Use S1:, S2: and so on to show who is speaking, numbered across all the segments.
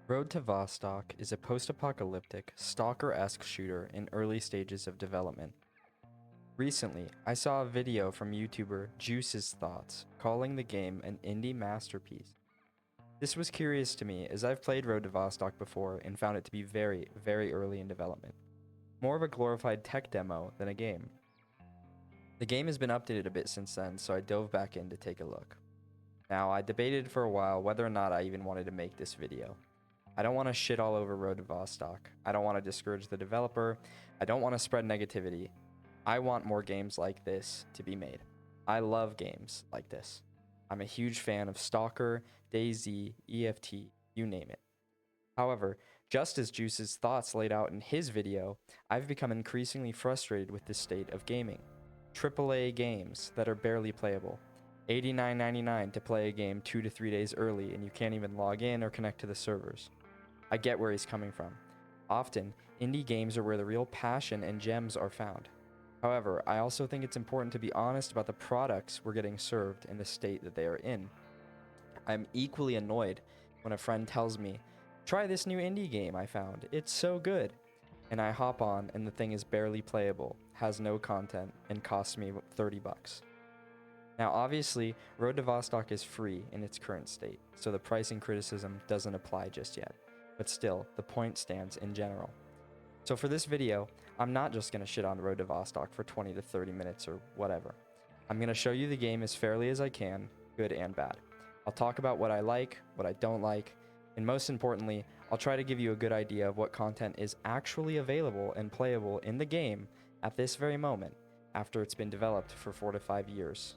S1: Road to Vostok is a post-apocalyptic, stalker-esque shooter in early stages of development. Recently, I saw a video from YouTuber Juice's Thoughts calling the game an indie masterpiece. This was curious to me as I've played Road to Vostok before and found it to be very, very early in development. More of a glorified tech demo than a game. The game has been updated a bit since then, so I dove back in to take a look. Now, I debated for a while whether or not I even wanted to make this video. I don't want to shit all over Road to Vostok. I don't want to discourage the developer. I don't want to spread negativity. I want more games like this to be made. I love games like this. I'm a huge fan of Stalker, DayZ, EFT, you name it. However, just as Juice's thoughts laid out in his video, I've become increasingly frustrated with this state of gaming. AAA games that are barely playable. $89.99 to play a game 2 to 3 days early and you can't even log in or connect to the servers. I get where he's coming from. Often, indie games are where the real passion and gems are found. However, I also think it's important to be honest about the products we're getting served and the state that they are in. I'm equally annoyed when a friend tells me, "Try this new indie game I found, it's so good." And I hop on and the thing is barely playable, has no content, and costs me $30. Now obviously, Road to Vostok is free in its current state, so the pricing criticism doesn't apply just yet. But still, the point stands in general. So for this video, I'm not just going to shit on Road to Vostok for 20 to 30 minutes or whatever. I'm going to show you the game as fairly as I can, good and bad. I'll talk about what I like, what I don't like, and most importantly, I'll try to give you a good idea of what content is actually available and playable in the game at this very moment, after it's been developed for 4 to 5 years.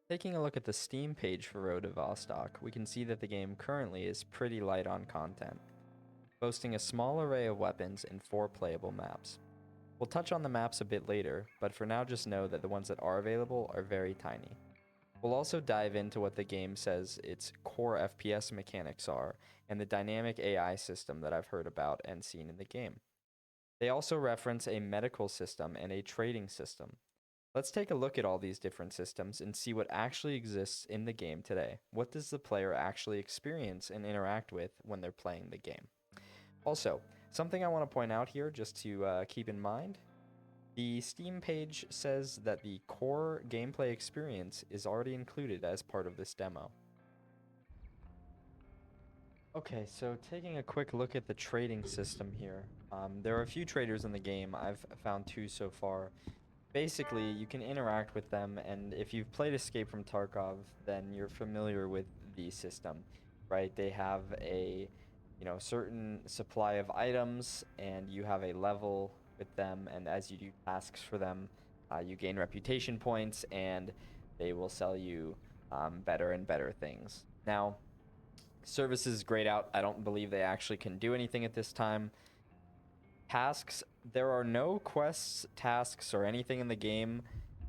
S1: Taking a look at the Steam page for Road to Vostok, we can see that the game currently is pretty light on content, boasting a small array of weapons and 4 playable maps. We'll touch on the maps a bit later, but for now just know that the ones that are available are very tiny. We'll also dive into what the game says its core FPS mechanics are, and the dynamic AI system that I've heard about and seen in the game. They also reference a medical system and a trading system. Let's take a look at all these different systems and see what actually exists in the game today. What does the player actually experience and interact with when they're playing the game? Also, something I want to point out here just to keep in mind, the Steam page says that the core gameplay experience is already included as part of this demo. Okay, so taking a quick look at the trading system here. There are a few traders in the game. I've found 2 so far. Basically, you can interact with them, and if you've played Escape from Tarkov, then you're familiar with the system, right? They have a, certain supply of items, and you have a level with them, and as you do tasks for them, you gain reputation points, and they will sell you better and better things. Now, service is grayed out. I don't believe they actually can do anything at this time. Tasks, there are no quests, tasks, or anything in the game,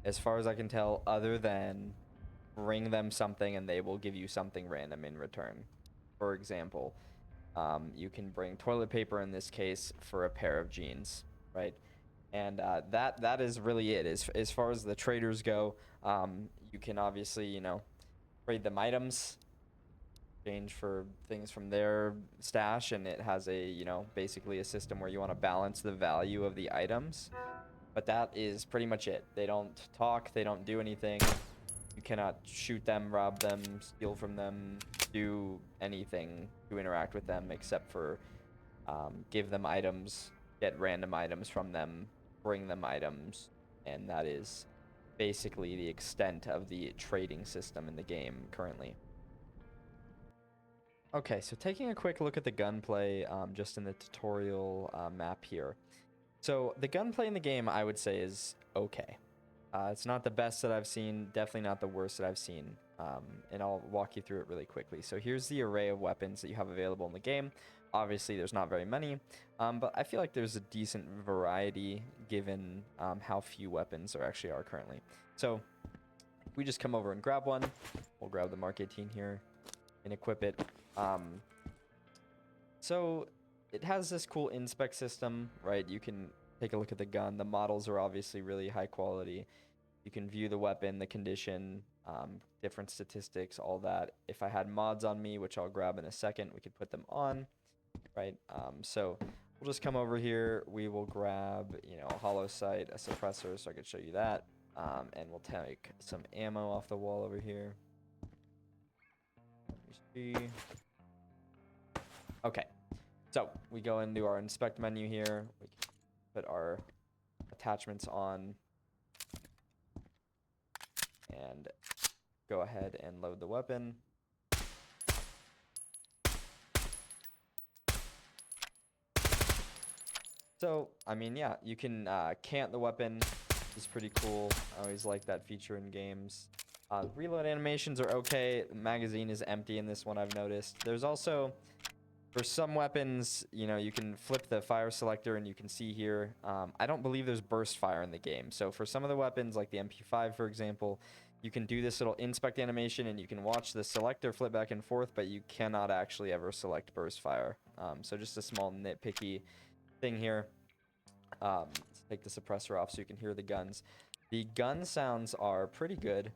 S1: as far as I can tell, other than bring them something and they will give you something random in return. For example, you can bring toilet paper in this case for a pair of jeans, right? And that is really it. As far as the traders go, you can obviously, trade them items, exchange for things from their stash, and it has a, basically a system where you want to balance the value of the items. But that is pretty much it. They don't talk, they don't do anything. You cannot shoot them, rob them, steal from them, do anything to interact with them except for give them items, get random items from them, bring them items, and that is basically the extent of the trading system in the game currently. Okay, so taking a quick look at the gunplay just in the tutorial map here. So the gunplay in the game, I would say, is okay. It's not the best that I've seen, definitely not the worst that I've seen, and I'll walk you through it really quickly. So here's the array of weapons that you have available in the game. Obviously, there's not very many, but I feel like there's a decent variety given how few weapons there actually are currently. So if we just come over and grab one, we'll grab the Mark 18 here and equip it. So it has this cool inspect system, right? You can take a look at the gun. The models are obviously really high quality. You can view the weapon, the condition, different statistics, all that. If I had mods on me, which I'll grab in a second, we could put them on, right? So we'll just come over here. We will grab, you know, a hollow sight, a suppressor, so I could show you that. And we'll take some ammo off the wall over here. Let me see. Okay, so we go into our inspect menu here. We can put our attachments on and go ahead and load the weapon. So, I mean, yeah, you can cant the weapon, which is pretty cool. I always like that feature in games. Reload animations are okay. The magazine is empty in this one, I've noticed. There's also, for some weapons, you know, you can flip the fire selector and you can see here. I don't believe there's burst fire in the game. So for some of the weapons, like the MP5, for example, you can do this little inspect animation and you can watch the selector flip back and forth, but you cannot actually ever select burst fire. So just a small nitpicky thing here. Let's take the suppressor off so you can hear the guns. The gun sounds are pretty good.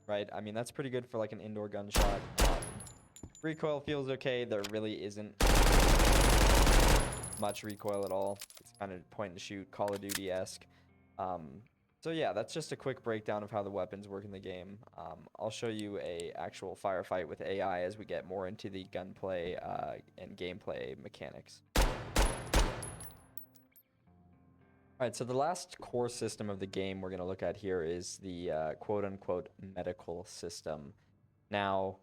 S1: Right? I mean, that's pretty good for like an indoor gunshot. Recoil feels okay. There really isn't much recoil at all. It's kind of point and shoot, Call of Duty-esque. So yeah, that's just a quick breakdown of how the weapons work in the game. I'll show you a actual firefight with AI as we get more into the gunplay and gameplay mechanics. Alright, so the last core system of the game we're going to look at here is the quote-unquote medical system. Now,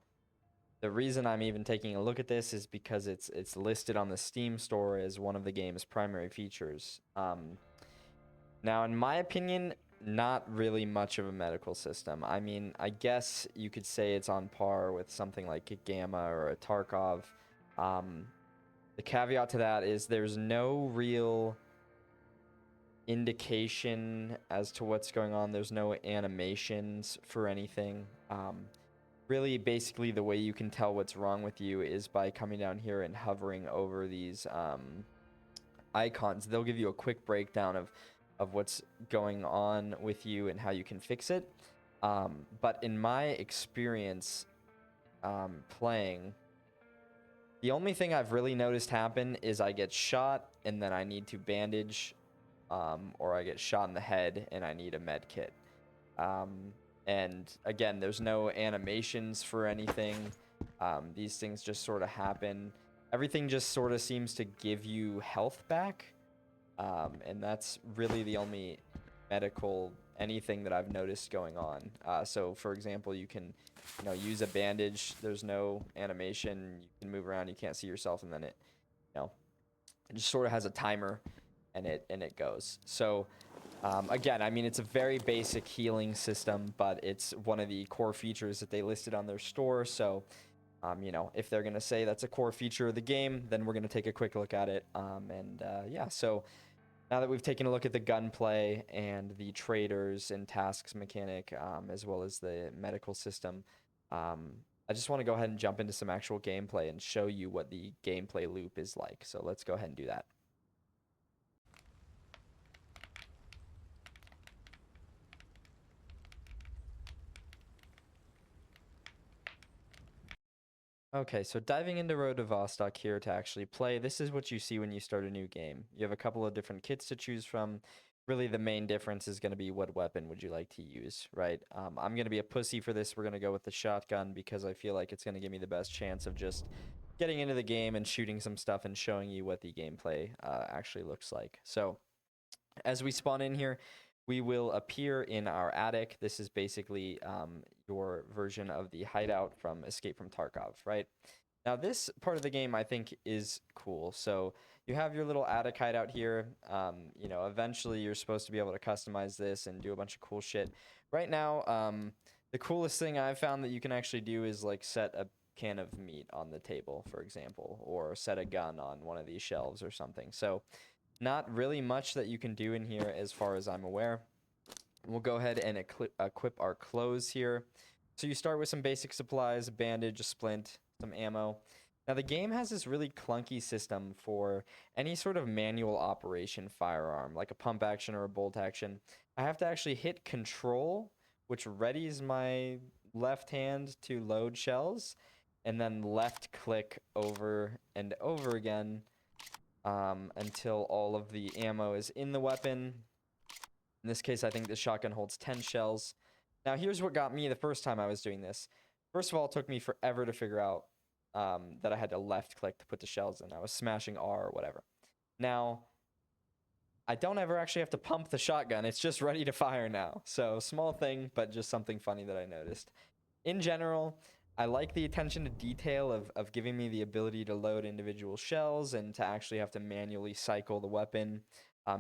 S1: the reason I'm even taking a look at this is because it's listed on the Steam store as one of the game's primary features. Now, in my opinion, not really much of a medical system. I mean, I guess you could say it's on par with something like a Gamma or a Tarkov. The caveat to that is there's no real indication as to what's going on. There's no animations for anything. Really, basically, the way you can tell what's wrong with you is by coming down here and hovering over these icons. They'll give you a quick breakdown of what's going on with you and how you can fix it. But in my experience playing, the only thing I've really noticed happen is I get shot and then I need to bandage, or I get shot in the head and I need a med kit. And again, there's no animations for anything. These things just sort of happen. Everything just sort of seems to give you health back. And that's really the only medical anything that I've noticed going on. So for example, you can, you know, use a bandage. There's no animation. You can move around. You can't see yourself. And then it, you know, it just sort of has a timer and it goes. So, again, I mean, it's a very basic healing system, but it's one of the core features that they listed on their store. So, you know, if they're going to say that's a core feature of the game, then we're going to take a quick look at it. Yeah, so now that we've taken a look at the gunplay and the traders and tasks mechanic, as well as the medical system, I just want to go ahead and jump into some actual gameplay and show you what the gameplay loop is like. So let's go ahead and do that. Okay, so diving into Road to Vostok here to actually play, this is what you see when you start a new game. You have a couple of different kits to choose from. Really, the main difference is going to be what weapon would you like to use, right? I'm going to be a pussy for this. We're going to go with the shotgun because I feel like it's going to give me the best chance of just getting into the game and shooting some stuff and showing you what the gameplay actually looks like. So, as we spawn in here, we will appear in our attic. This is basically your version of the hideout from Escape from Tarkov, right? Now, this part of the game I think is cool. So you have your little attic hideout here. You know, eventually you're supposed to be able to customize this and do a bunch of cool shit. Right now, the coolest thing I've found that you can actually do is like set a can of meat on the table, for example, or set a gun on one of these shelves or something. So not really much that you can do in here as far as I'm aware. We'll go ahead and equip our clothes here. So you start with some basic supplies, a bandage, a splint, some ammo. Now, the game has this really clunky system for any sort of manual operation firearm, like a pump action or a bolt action. I have to actually hit control, which readies my left hand to load shells, and then left click over and over again until all of the ammo is in the weapon. In this case, I think the shotgun holds 10 shells. Now, here's what got me the first time I was doing this. First of all, it took me forever to figure out that I had to left click to put the shells in. I was smashing R or whatever. Now, I don't ever actually have to pump the shotgun. It's just ready to fire now. So small thing, but just something funny that I noticed. In general, I like the attention to detail of giving me the ability to load individual shells and to actually have to manually cycle the weapon.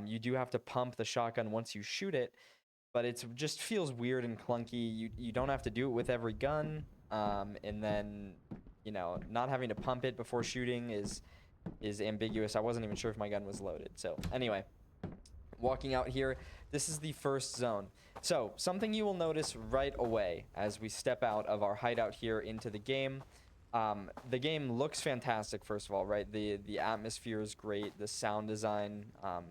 S1: You do have to pump the shotgun once you shoot it, but it just feels weird and clunky. You don't have to do it with every gun, and then, you know, not having to pump it before shooting is ambiguous. I wasn't even sure if my gun was loaded. So anyway, walking out here, this is the first zone. So something you will notice right away as we step out of our hideout here into the game. The game looks fantastic, first of all, right? The atmosphere is great. The sound design,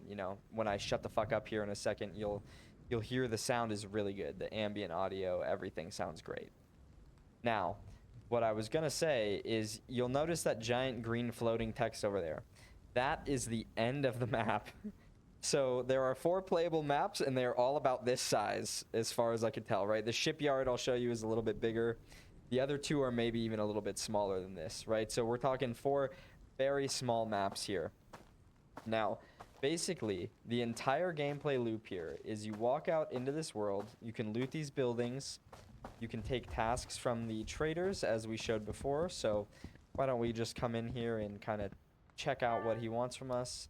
S1: you know, when I shut the fuck up here in a second, you'll hear the sound is really good. The ambient audio, everything sounds great. Now, what I was gonna say is you'll notice that giant green floating text over there. That is the end of the map. So there are 4 playable maps, and they're all about this size, as far as I can tell, right? The shipyard I'll show you is a little bit bigger. The other 2 are maybe even a little bit smaller than this, right? So we're talking 4 very small maps here. Now, basically, the entire gameplay loop here is you walk out into this world, you can loot these buildings, you can take tasks from the traders, as we showed before. So why don't we just come in here and kind of check out what he wants from us.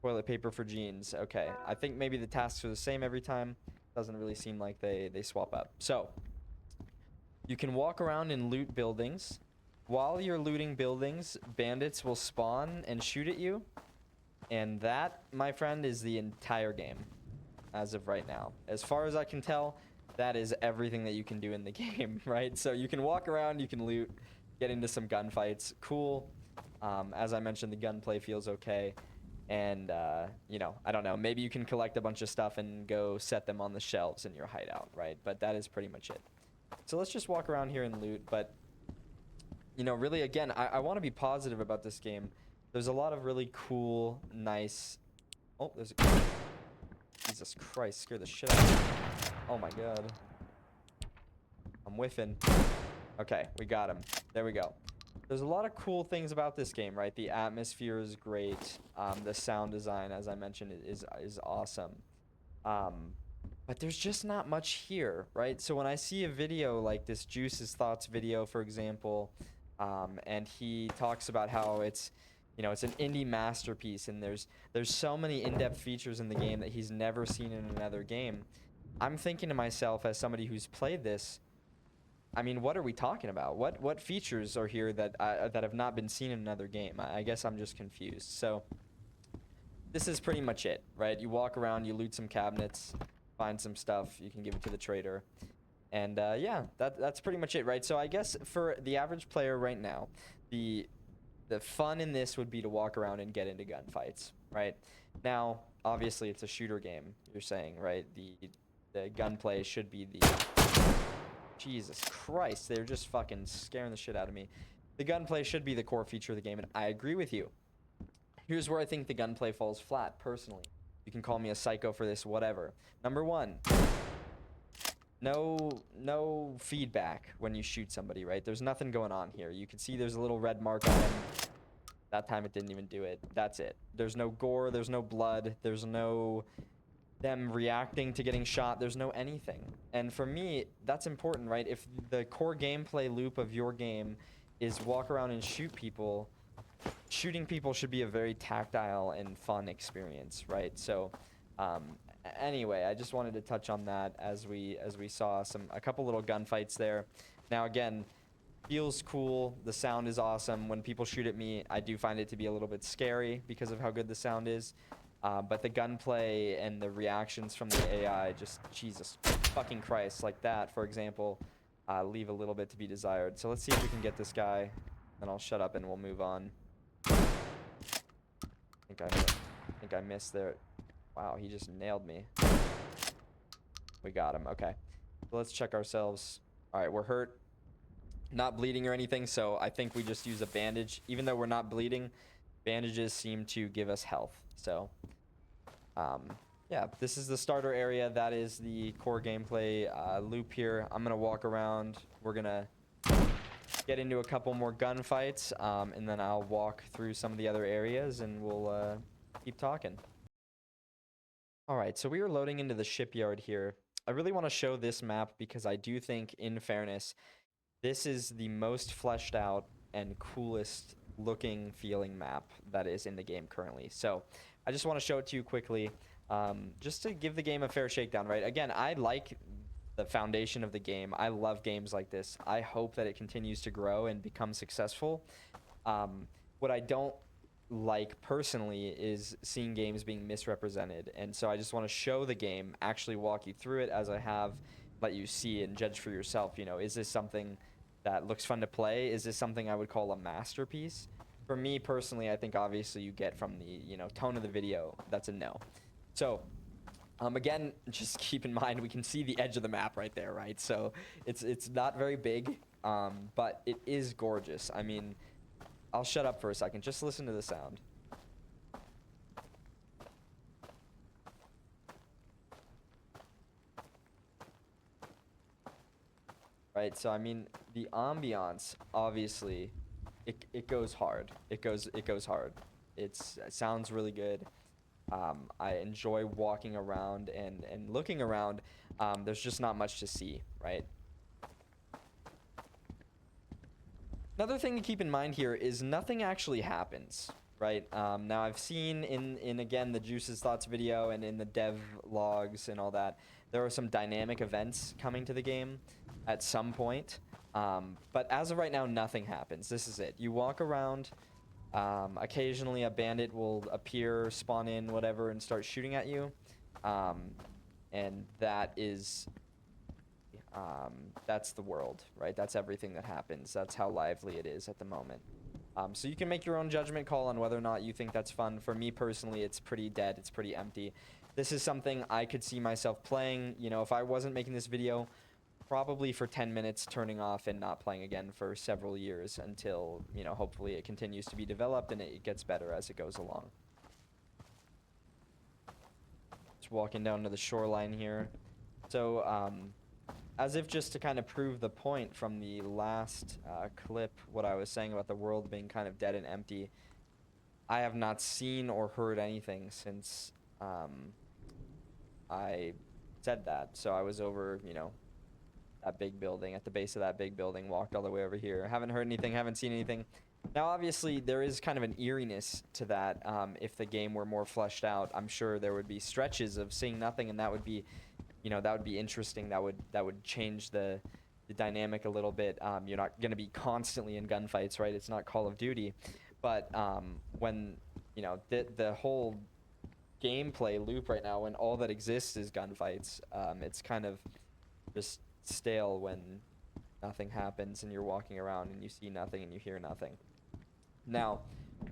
S1: Toilet paper for jeans. Okay, I think maybe the tasks are the same every time. Doesn't really seem like they swap up. So you can walk around and loot buildings. While you're looting buildings, bandits will spawn and shoot at you. And that, my friend, is the entire game as of right now. As far as I can tell, that is everything that you can do in the game, right? So you can walk around, you can loot, get into some gunfights. Cool. As I mentioned, the gunplay feels okay. And, you know, I don't know, maybe you can collect a bunch of stuff and go set them on the shelves in your hideout, right? But that is pretty much it. So let's just walk around here and loot. But, you know, really, again, I want to be positive about this game. There's a lot of really cool, nice... Oh, there's a... Jesus Christ, scared the shit out of me. Oh my god. I'm whiffing. Okay, we got him. There we go. There's a lot of cool things about this game, right? The atmosphere is great. The sound design, as I mentioned, is awesome. But there's just not much here, right? So when I see a video like this Juice's Thoughts video, for example, and he talks about how it's, you know, it's an indie masterpiece, and there's so many in-depth features in the game that he's never seen in another game. I'm thinking to myself, as somebody who's played this, I mean, what are we talking about? What features are here that that have not been seen in another game? I guess I'm just confused. So this is pretty much it, right? You walk around, you loot some cabinets, find some stuff, you can give it to the trader. And yeah, that's pretty much it, right? So I guess for the average player right now, the fun in this would be to walk around and get into gunfights, right? Now, obviously it's a shooter game, you're saying, right? The gunplay should be the... Jesus Christ, they're just fucking scaring the shit out of me. The gunplay should be the core feature of the game, and I agree with you. Here's where I think the gunplay falls flat, personally. You can call me a psycho for this, whatever. Number 1, no feedback when you shoot somebody, right? There's nothing going on here. You can see there's a little red mark on him. That time it didn't even do it. That's it. There's no gore, there's no blood, there's no... them reacting to getting shot. There's no anything. And for me, that's important, right? If the core gameplay loop of your game is walk around and shoot people, shooting people should be a very tactile and fun experience, right? So anyway, I just wanted to touch on that as we saw a couple little gunfights there. Now again, feels cool. The sound is awesome. When people shoot at me, I do find it to be a little bit scary because of how good the sound is. But the gunplay and the reactions from the AI, just Jesus fucking Christ, like that, for example, leave a little bit to be desired. So let's see if we can get this guy. Then I'll shut up and we'll move on. I think I missed there. Wow, he just nailed me. We got him. Okay. So let's check ourselves. All right, we're hurt. Not bleeding or anything, so I think we just use a bandage. Even though we're not bleeding, bandages seem to give us health. So, yeah, this is the starter area. That is the core gameplay loop here. I'm going to walk around. We're going to get into a couple more gunfights, and then I'll walk through some of the other areas, and we'll keep talking. All right, so we are loading into the shipyard here. I really want to show this map because I do think, in fairness, this is the most fleshed out and coolest looking feeling map that is in the game currently. So I just want to show it to you quickly, just to give the game a fair shakedown, right? Again, I like the foundation of the game. I love games like this. I hope that it continues to grow and become successful. What I don't like personally is seeing games being misrepresented, and so I just want to show the game, actually walk you through it as I have, let you see and judge for yourself. You know, is this something that looks fun to play? Is this something I would call a masterpiece? For me personally, I think obviously you get from the, you know, tone of the video, that's a no. So again, just keep in mind, we can see the edge of the map right there, right? So it's not very big, but it is gorgeous. I mean, I'll shut up for a second. Just listen to the sound. Right, so I mean, the ambiance, obviously, it goes hard. It goes hard. It sounds really good. I enjoy walking around and looking around. There's just not much to see, right? Another thing to keep in mind here is nothing actually happens, right? Now I've seen in again the Juice's Thoughts video and in the dev logs and all that, there are some dynamic events coming to the game at some point. But as of right now, nothing happens. This is it. You walk around. Occasionally a bandit will appear, spawn in, whatever, and start shooting at you. And that is... that's the world, right? That's everything that happens. That's how lively it is at the moment. So you can make your own judgment call on whether or not you think that's fun. For me personally, it's pretty dead. It's pretty empty. This is something I could see myself playing. You know, if I wasn't making this video, probably for 10 minutes, turning off and not playing again for several years until, you know, hopefully it continues to be developed and it gets better as it goes along. Just walking down to the shoreline here. So, as if just to kind of prove the point from the last clip, what I was saying about the world being kind of dead and empty, I have not seen or heard anything since I said that. So I was over, you know, that big building, at the base of that big building, walked all the way over here. Haven't heard anything, haven't seen anything. Now, obviously, there is kind of an eeriness to that. If the game were more fleshed out, I'm sure there would be stretches of seeing nothing, and that would be... you know, that would be interesting. That would change the dynamic a little bit. You're not going to be constantly in gunfights, right? It's not Call of Duty. But when, you know, the whole gameplay loop right now, when all that exists is gunfights, it's kind of just stale when nothing happens and you're walking around and you see nothing and you hear nothing. Now,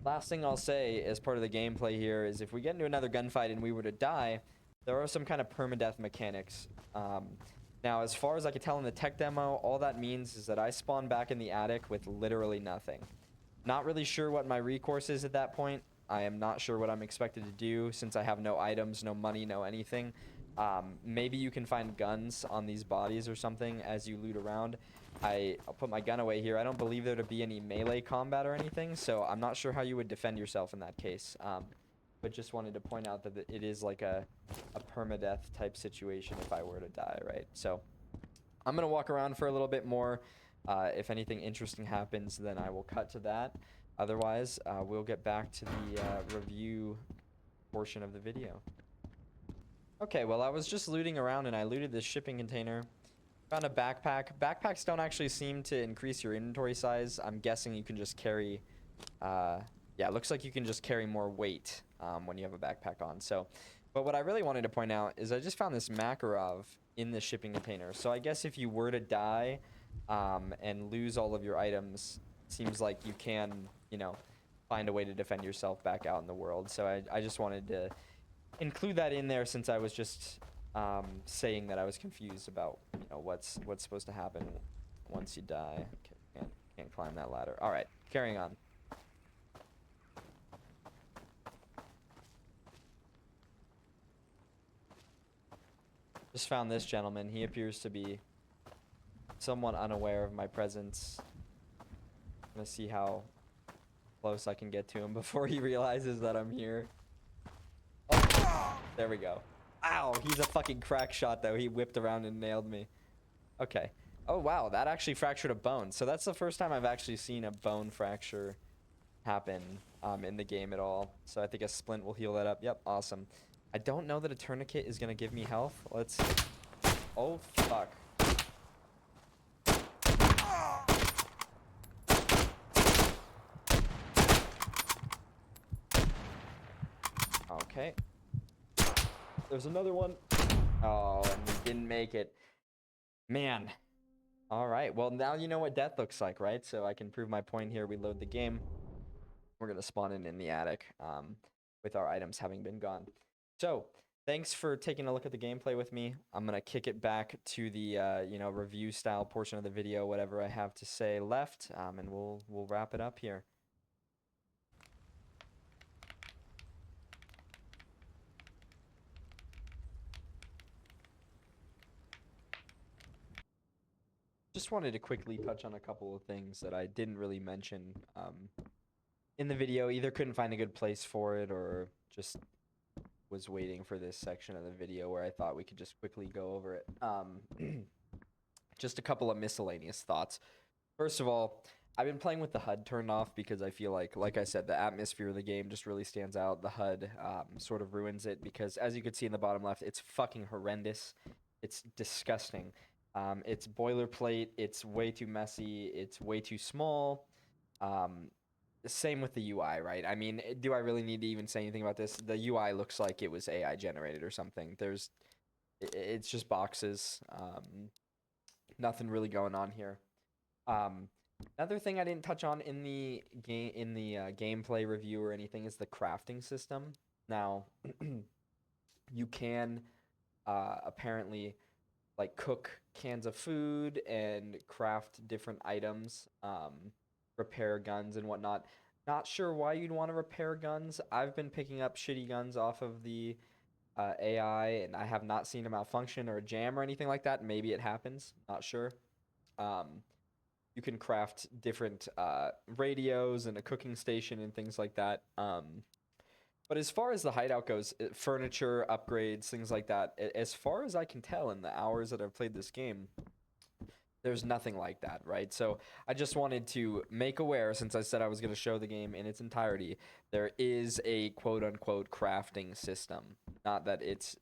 S1: last thing I'll say as part of the gameplay here is if we get into another gunfight and we were to die, there are some kind of permadeath mechanics. Now, as far as I could tell in the tech demo, all that means is that I spawn back in the attic with literally nothing. Not really sure what my recourse is at that point. I am not sure what I'm expected to do since I have no items, no money, no anything. Maybe you can find guns on these bodies or something as you loot around. I'll put my gun away here. I don't believe there to be any melee combat or anything, so I'm not sure how you would defend yourself in that case. But just wanted to point out that it is like a permadeath type situation if I were to die, right? So I'm going to walk around for a little bit more. If anything interesting happens, then I will cut to that. Otherwise, we'll get back to the review portion of the video. Okay, well, I was just looting around and I looted this shipping container. Found a backpack. Backpacks don't actually seem to increase your inventory size. I'm guessing you can just carry... yeah, it looks like you can just carry more weight when you have a backpack on. So, but what I really wanted to point out is I just found this Makarov in the shipping container. So I guess if you were to die and lose all of your items, seems like you can, you know, find a way to defend yourself back out in the world. So I just wanted to include that in there since I was just saying that I was confused about, you know, what's supposed to happen once you die. Okay, can't climb that ladder. All right, carrying on. Just found this gentleman. He appears to be somewhat unaware of my presence. I'm gonna see how close I can get to him before he realizes that I'm here. Oh, there we go. Ow, he's a fucking crack shot though. He whipped around and nailed me. Okay. Oh wow, that actually fractured a bone. So that's the first time I've actually seen a bone fracture happen in the game at all. So I think a splint will heal that up. Yep, awesome. I don't know that a tourniquet is gonna give me health. Let's... Oh, fuck. Okay. There's another one. Oh, and we didn't make it. Man. All right. Well, now you know what death looks like, right? So I can prove my point here. We load the game. We're going to spawn in the attic with our items having been gone. So thanks for taking a look at the gameplay with me. I'm going to kick it back to the, you know, review style portion of the video, whatever I have to say left, and we'll wrap it up here. Just wanted to quickly touch on a couple of things that I didn't really mention in the video. Either couldn't find a good place for it or just was waiting for this section of the video where I thought we could just quickly go over it. Just a couple of miscellaneous thoughts. First of all, I've been playing with the HUD turned off because I feel like I said, the atmosphere of the game just really stands out. The HUD sort of ruins it because, as you can see in the bottom left, it's fucking horrendous. It's disgusting. It's boilerplate. It's way too messy. It's way too small. Same with the UI, right? I mean, do I really need to even say anything about this? The UI looks like it was AI generated or something. It's just boxes. Nothing really going on here. Another thing I didn't touch on in the gameplay review or anything is the crafting system. Now, you can apparently like cook cans of food and craft different items, repair guns and whatnot. Not sure why you'd want to repair guns. I've been picking up shitty guns off of the AI, and I have not seen a malfunction or a jam or anything like that. Maybe it happens. Not sure. You can craft different radios and a cooking station and things like that. But as far as the hideout goes, furniture, upgrades, things like that, as far as I can tell in the hours that I've played this game, there's nothing like that, right? So I just wanted to make aware, since I said I was going to show the game in its entirety, there is a quote-unquote crafting system. Not that it's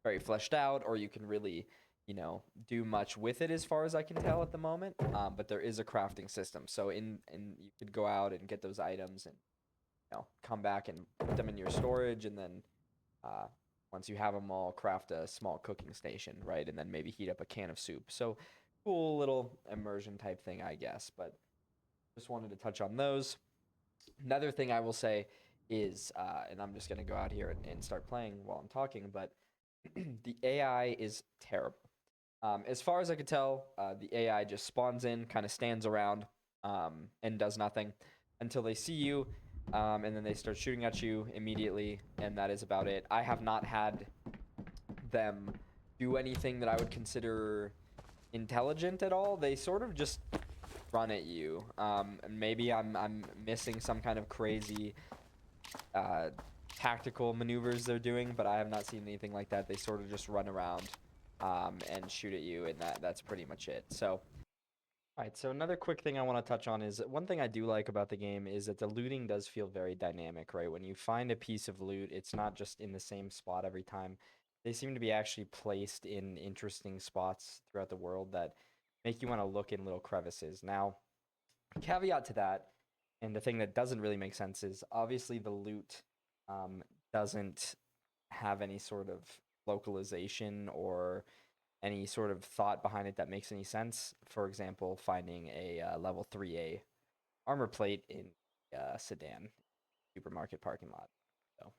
S1: very fleshed out or you can really, you know, do much with it as far as I can tell at the moment, but there is a crafting system. So you could go out and get those items and, you know, come back and put them in your storage, and then once you have them all, craft a small cooking station, right? And then maybe heat up a can of soup. So cool little immersion type thing, I guess, but just wanted to touch on those. Another thing I will say is, and I'm just going to go out here and start playing while I'm talking, but the AI is terrible. As far as I could tell, the AI just spawns in, kind of stands around, and does nothing until they see you, and then they start shooting at you immediately, and that is about it. I have not had them do anything that I would consider intelligent at all. They sort of just run at you. Maybe I'm missing some kind of crazy tactical maneuvers they're doing, but I have not seen anything like that. They sort of just run around and shoot at you, and that's pretty much it. So, all right, so another quick thing I want to touch on is one thing I do like about the game is that the looting does feel very dynamic, right? When you find a piece of loot, it's not just in the same spot every time. They seem to be actually placed in interesting spots throughout the world that make you want to look in little crevices. Now, caveat to that, and the thing that doesn't really make sense is obviously the loot doesn't have any sort of localization or any sort of thought behind it that makes any sense. For example, finding a level 3A armor plate in sedan supermarket parking lot. So.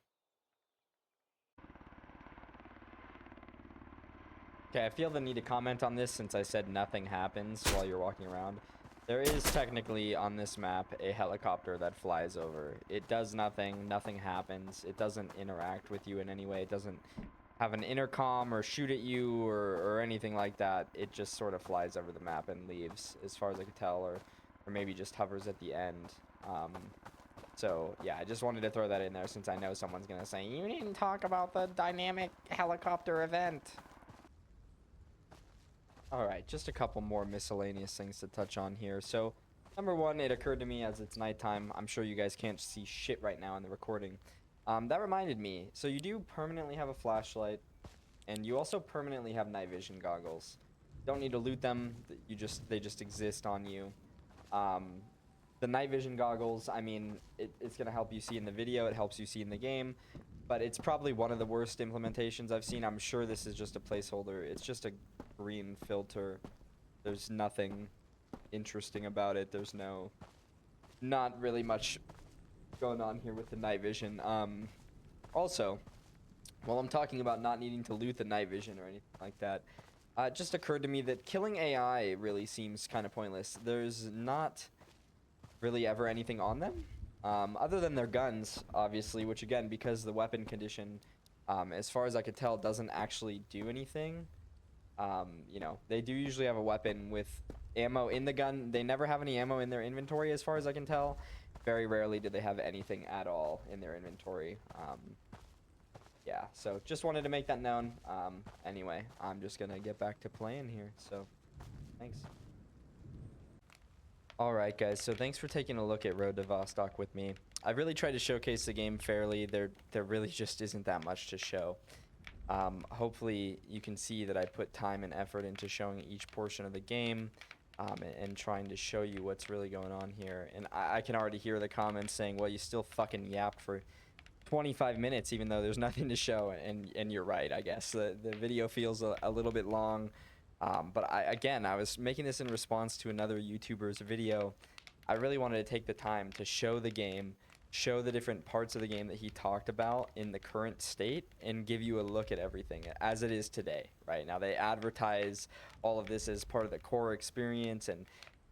S1: Okay, I feel the need to comment on this since I said nothing happens while you're walking around. There is technically on this map a helicopter that flies over. It does nothing, nothing happens. It doesn't interact with you in any way. It doesn't have an intercom or shoot at you or anything like that. It just sort of flies over the map and leaves, as far as I could tell, or maybe just hovers at the end. So yeah, I just wanted to throw that in there since I know someone's gonna say, you didn't talk about the dynamic helicopter event. All right, just a couple more miscellaneous things to touch on here. So, number one, it occurred to me as it's nighttime. I'm sure you guys can't see shit right now in the recording. That reminded me. So you do permanently have a flashlight, and you also permanently have night vision goggles. Don't need to loot them. They just exist on you. The night vision goggles, I mean, it's gonna help you see in the video. It helps you see in the game. But it's probably one of the worst implementations I've seen. I'm sure this is just a placeholder. It's just a green filter. There's nothing interesting about it. There's not really much going on here with the night vision. Also, while I'm talking about not needing to loot the night vision or anything like that, it just occurred to me that killing AI really seems kind of pointless. There's not really ever anything on them. Other than their guns, obviously, which again, because the weapon condition, as far as I could tell, doesn't actually do anything. You know, they do usually have a weapon with ammo in the gun. They never have any ammo in their inventory, as far as I can tell. Very rarely do they have anything at all in their inventory. Yeah, so just wanted to make that known. Anyway, I'm just gonna get back to playing here, so thanks. Alright guys, so thanks for taking a look at Road to Vostok with me. I really tried to showcase the game fairly. There really just isn't that much to show. Hopefully you can see that I put time and effort into showing each portion of the game and trying to show you what's really going on here. And I can already hear the comments saying, well, you still fucking yap for 25 minutes even though there's nothing to show, and you're right, I guess. The video feels a little bit long. But I was making this in response to another YouTuber's video. I really wanted to take the time to show the game, show the different parts of the game that he talked about in the current state, and give you a look at everything as it is today. Right now, they advertise all of this as part of the core experience, and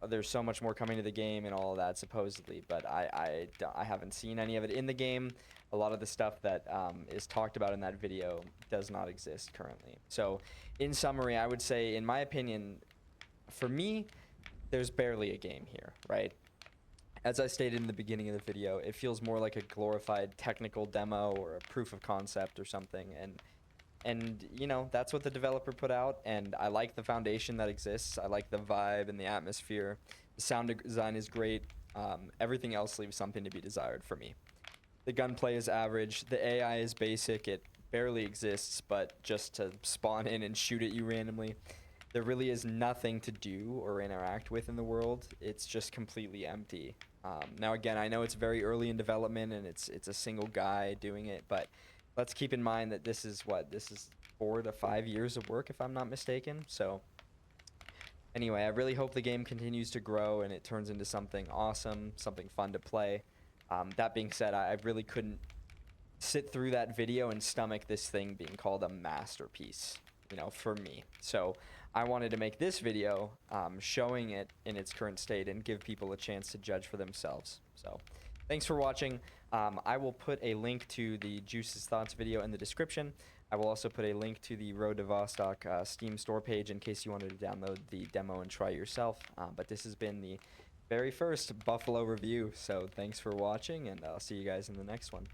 S1: there's so much more coming to the game and all of that supposedly. But I haven't seen any of it in the game. A lot of the stuff that is talked about in that video does not exist currently. So in summary, I would say, in my opinion, for me, there's barely a game here, right? As I stated in the beginning of the video, it feels more like a glorified technical demo or a proof of concept or something. And you know, that's what the developer put out, and I like the foundation that exists. I like the vibe and the atmosphere. The sound design is great. Everything else leaves something to be desired for me. The gunplay is average. The AI is basic. It barely exists, but just to spawn in and shoot at you randomly. There really is nothing to do or interact with in the world. It's just completely empty. Now again, I know it's very early in development and it's a single guy doing it, but let's keep in mind that this is 4 to 5 years of work, if I'm not mistaken. So anyway, I really hope the game continues to grow and it turns into something awesome, something fun to play. That being said, I really couldn't sit through that video and stomach this thing being called a masterpiece, you know, for me. So I wanted to make this video showing it in its current state and give people a chance to judge for themselves. So thanks for watching. I will put a link to the Juice's Thoughts video in the description. I will also put a link to the Road to Vostok Steam store page in case you wanted to download the demo and try yourself. But this has been the very first Buffalo review, so thanks for watching, and I'll see you guys in the next one.